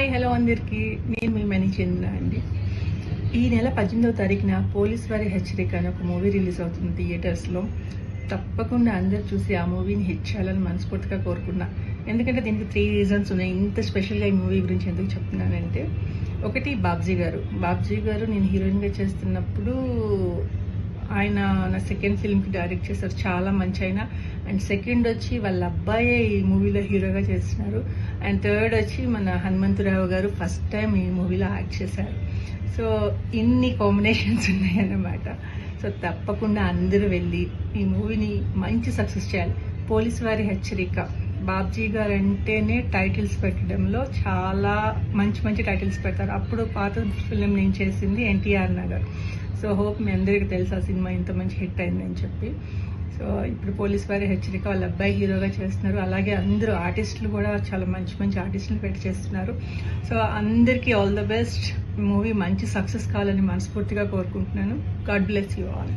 Hi hello అందరికీ, నేను మీ money చంద్ర అండి. ఈ నెల 18వ తారీఖున పోలీస్ వారి హెచ్చరిక అని ఒక మూవీ రిలీజ్ అవుతుంది థియేటర్స్లో. తప్పకుండా అందరు చూసి ఆ మూవీని హిట్ చేయాలని మనస్ఫూర్తిగా కోరుకున్నా. ఎందుకంటే దీనికి 3 రీజన్స్ ఉన్నాయి. ఇంత స్పెషల్గా ఈ మూవీ గురించి ఎందుకు చెప్తున్నానంటే, ఒకటి బాబ్జీ గారు నేను హీరోయిన్గా చేస్తున్నప్పుడు ఆయన నా సెకండ్ ఫిల్మ్కి డైరెక్ట్ చేశారు. చాలా మంచి ఆయన. అండ్ సెకండ్ వచ్చి వాళ్ళ అబ్బాయే ఈ మూవీలో హీరోగా చేస్తున్నారు. అండ్ థర్డ్ వచ్చి మన హనుమంతరావు గారు ఫస్ట్ టైం ఈ మూవీలో యాక్ట్ చేశారు. సో ఇన్ని కాంబినేషన్స్ ఉన్నాయన్నమాట. సో తప్పకుండా అందరూ వెళ్ళి ఈ మూవీని మంచి సక్సెస్ చేయాలి. పోలీస్ వారి హెచ్చరిక, బాబ్జీ గారు అంటేనే టైటిల్స్ పెట్టడంలో చాలా మంచి టైటిల్స్ పెడతారు. అప్పుడు పాత ఫిలిం నేను చేసింది ఎన్టీఆర్ నగర్. సో హోప్ మీ అందరికీ తెలుసు ఆ సినిమా ఇంత మంచి హిట్ అయిందని చెప్పి. సో ఇప్పుడు పోలీస్ వారి హెచ్చరిక వాళ్ళ అబ్బాయి హీరోగా చేస్తున్నారు. అలాగే అందరూ ఆర్టిస్టులు కూడా చాలా మంచి ఆర్టిస్టులు పెట్టి చేస్తున్నారు. సో అందరికీ ఆల్ ద బెస్ట్. మూవీ మంచి సక్సెస్ కావాలని మనస్ఫూర్తిగా కోరుకుంటున్నాను. God bless you all.